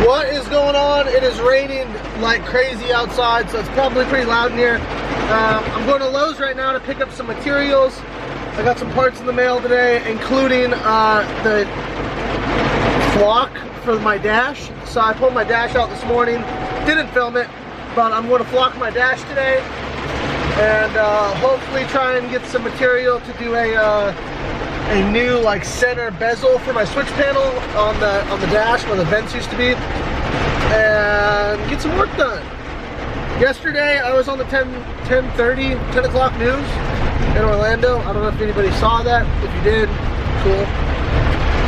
What is going on? It is raining like crazy outside, so it's probably pretty loud in here. I'm going to Lowe's right now to pick up some materials. I got some parts in the mail today, including the flock for my dash. So I pulled my dash out this morning, didn't film it, but I'm going to flock my dash today and hopefully try and get some material to do a new like center bezel for my switch panel on the dash where the vents used to be, and get some work done. Yesterday I was on the 10 o'clock news in Orlando. I don't know if anybody saw that. If you did, cool.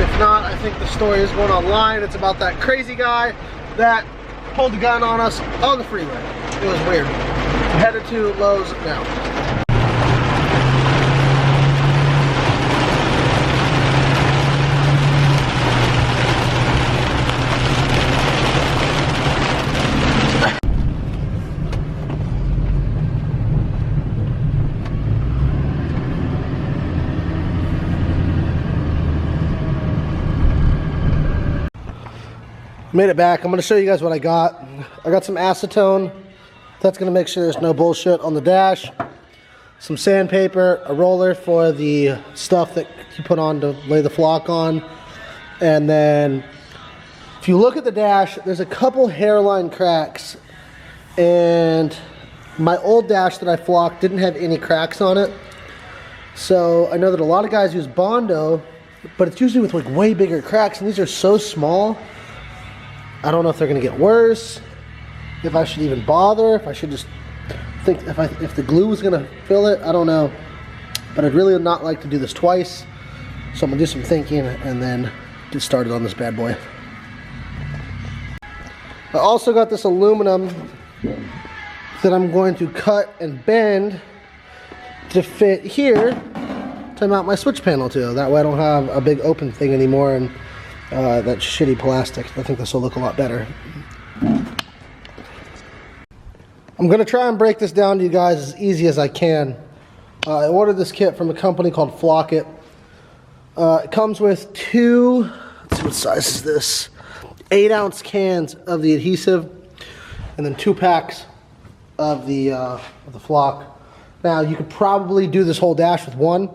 If not, I think the story is going online. It's about that crazy guy that pulled a gun on us on the freeway. It was weird. I'm headed to Lowe's now. Made it back. I'm going to show you guys what I got. I got some acetone. That's going to make sure there's no bullshit on the dash. Some sandpaper, a roller for the stuff that you put on to lay the flock on. And then if you look at the dash, there's a couple hairline cracks. And my old dash that I flocked didn't have any cracks on it. So I know that a lot of guys use Bondo, but it's usually with like way bigger cracks, and these are so small. I don't know if they're gonna get worse, if I should even bother, if I should just think if the glue is gonna fill it. I don't know, but I'd really not like to do this twice, so I'm gonna do some thinking and then get started on this bad boy. I also got this aluminum that I'm going to cut and bend to fit here to mount my switch panel to. That way I don't have a big open thing anymore and that shitty plastic. I think this will look a lot better. I'm going to try and break this down to you guys as easy as I can. I ordered this kit from a company called Flock It. It comes with two, let's see what size is this, 8-ounce cans of the adhesive, and then 2 packs of the flock. Now you could probably do this whole dash with one.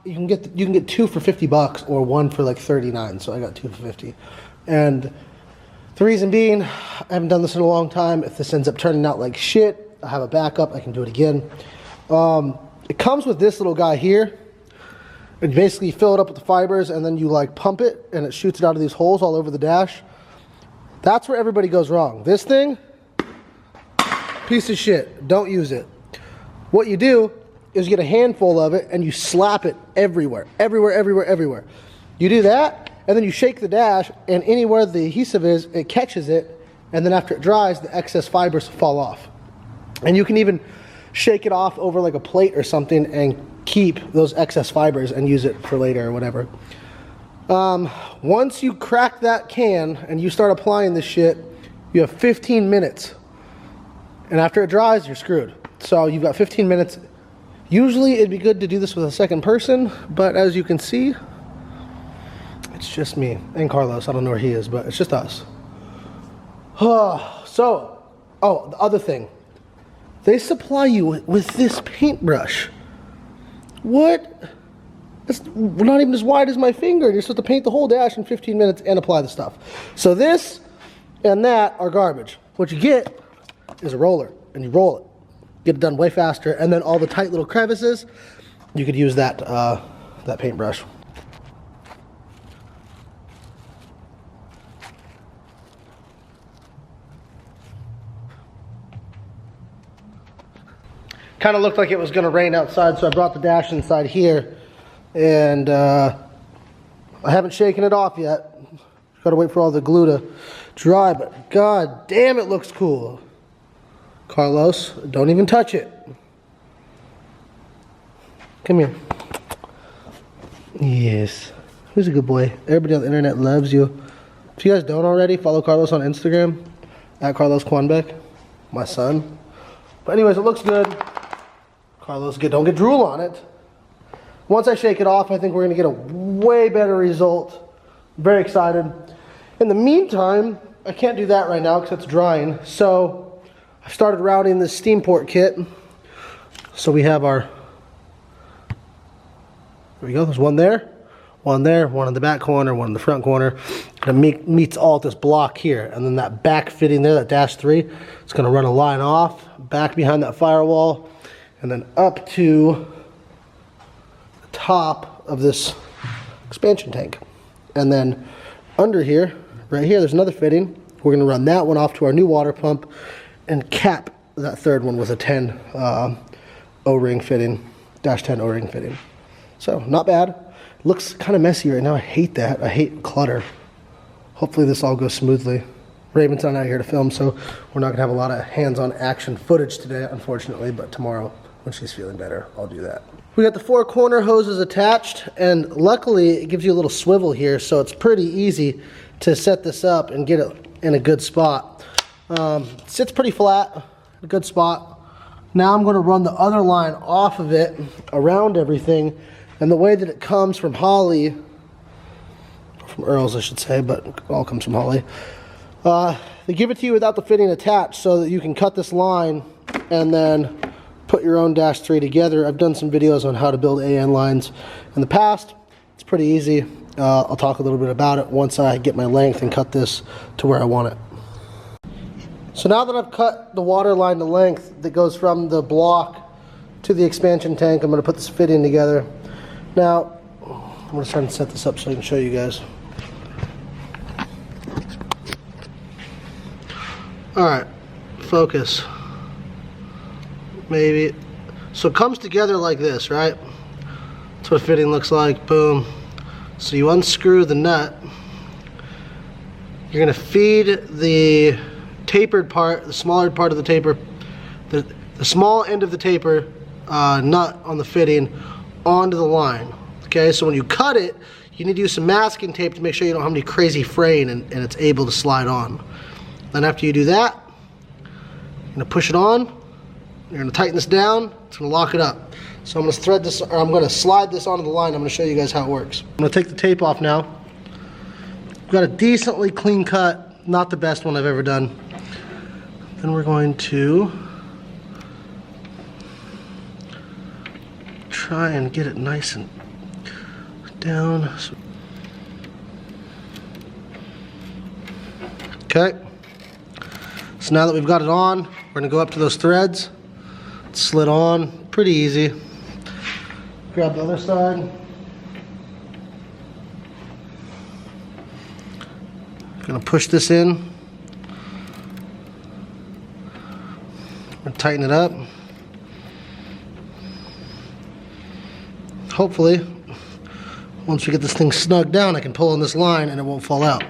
You can get 2 for $50 or 1 for like $39. So I got 2 for $50. And the reason being, I haven't done this in a long time. If this ends up turning out like shit, I have a backup. I can do it again. It comes with this little guy here. And basically you fill it up with the fibers and then you like pump it and it shoots it out of these holes all over the dash. That's where everybody goes wrong. This thing, piece of shit. Don't use it. What you do is you get a handful of it and you slap it everywhere. You do that and then you shake the dash, and anywhere the adhesive is, it catches it, and then after it dries, the excess fibers fall off. And you can even shake it off over like a plate or something and keep those excess fibers and use it for later or whatever. Once you crack that can and you start applying this shit, you have 15 minutes. And after it dries, you're screwed. So you've got 15 minutes. Usually it'd be good to do this with a second person, but as you can see, it's just me and Carlos. I don't know where he is, but it's just us. The other thing. They supply you with this paintbrush. What? It's not even as wide as my finger. You're supposed to paint the whole dash in 15 minutes and apply the stuff. So this and that are garbage. What you get is a roller, and you roll it. Get it done way faster, and then all the tight little crevices, you could use that that paintbrush. Kind of looked like it was going to rain outside, so I brought the dash inside here, and I haven't shaken it off yet. Got to wait for all the glue to dry, but god damn, it looks cool. Carlos, don't even touch it. Come here. Yes. Who's a good boy? Everybody on the internet loves you. If you guys don't already, follow Carlos on Instagram, at Carlos Quanbeck, my son. But anyways, it looks good. Carlos, don't get drool on it. Once I shake it off, I think we're going to get a way better result. I'm very excited. In the meantime, I can't do that right now because it's drying. So I've started routing this steam port kit. So we have our, there we go, there's one there, one in the back corner, one in the front corner. And it meets all at this block here. And then that back fitting there, that -3, it's gonna run a line off, back behind that firewall, and then up to the top of this expansion tank. And then under here, right here, there's another fitting. We're gonna run that one off to our new water pump and cap that third one with a 10 O-ring fitting, -10 O-ring fitting. So not bad. Looks kind of messy right now. I hate that. I hate clutter. Hopefully this all goes smoothly. Raven's not out here to film, so we're not gonna have a lot of hands-on action footage today, unfortunately, but tomorrow, when she's feeling better, I'll do that. We got the 4 corner hoses attached, and luckily it gives you a little swivel here, so it's pretty easy to set this up and get it in a good spot. Sits pretty flat, a good spot. Now I'm gonna run the other line off of it, around everything, and the way that it comes from Holley, from Earls I should say, but it all comes from Holley. They give it to you without the fitting attached so that you can cut this line and then put your own -3 together. I've done some videos on how to build AN lines in the past. It's pretty easy. I'll talk a little bit about it once I get my length and cut this to where I want it. So now that I've cut the water line to length that goes from the block to the expansion tank, I'm going to put this fitting together. Now, I'm going to try and set this up so I can show you guys. Alright, focus. Maybe. So it comes together like this, right? That's what fitting looks like. Boom. So you unscrew the nut. You're going to feed the tapered part, the smaller part of the taper, the small end of the taper nut on the fitting onto the line. Okay, so when you cut it, you need to use some masking tape to make sure you don't have any crazy fraying and it's able to slide on. Then after you do that, you're going to push it on. You're going to tighten this down. It's going to lock it up. So I'm going to thread this, or I'm going to slide this onto the line. I'm going to show you guys how it works. I'm going to take the tape off now. I've got a decently clean cut, not the best one I've ever done. Then we're going to try and get it nice and down. Okay. So now that we've got it on, we're going to go up to those threads. It's slid on, pretty easy. Grab the other side. Going to push this in. And tighten it up. Hopefully, once we get this thing snug down, I can pull on this line and it won't fall out.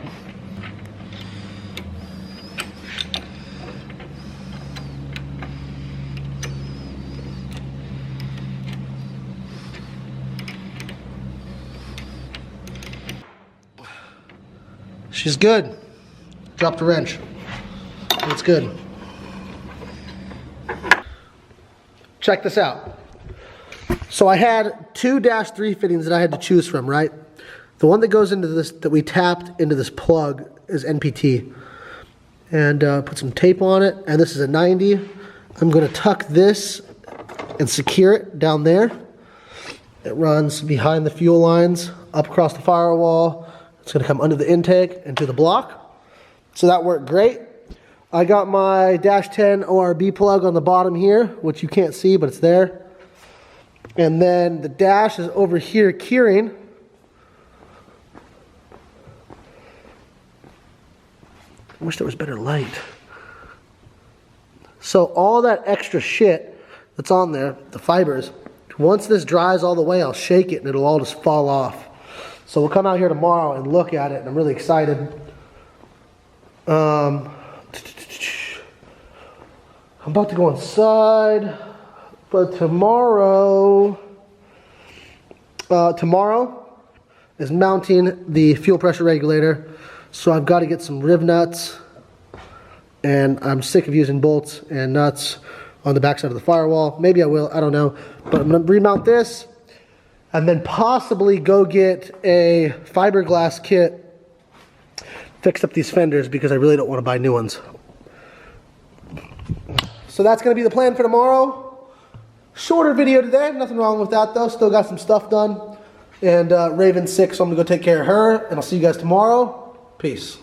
She's good. Drop the wrench. It's good. Check this out. So I had 2 -3 fittings that I had to choose from, right? The one that goes into this, that we tapped into this plug, is NPT. And put some tape on it, and this is a 90. I'm going to tuck this and secure it down there. It runs behind the fuel lines, up across the firewall. It's going to come under the intake and to the block. So that worked great. I got my -10 ORB plug on the bottom here, which you can't see, but it's there. And then the dash is over here curing. I wish there was better light. So all that extra shit that's on there, the fibers, once this dries all the way, I'll shake it and it'll all just fall off. So we'll come out here tomorrow and look at it, and I'm really excited. I'm about to go inside, but tomorrow is mounting the fuel pressure regulator. So I've got to get some riv nuts, and I'm sick of using bolts and nuts on the backside of the firewall. Maybe I will, I don't know. But I'm going to remount this, and then possibly go get a fiberglass kit fixed up these fenders because I really don't want to buy new ones. So that's going to be the plan for tomorrow. Shorter video today, nothing wrong with that though. Still got some stuff done. And Raven's sick, so I'm going to go take care of her. And I'll see you guys tomorrow. Peace.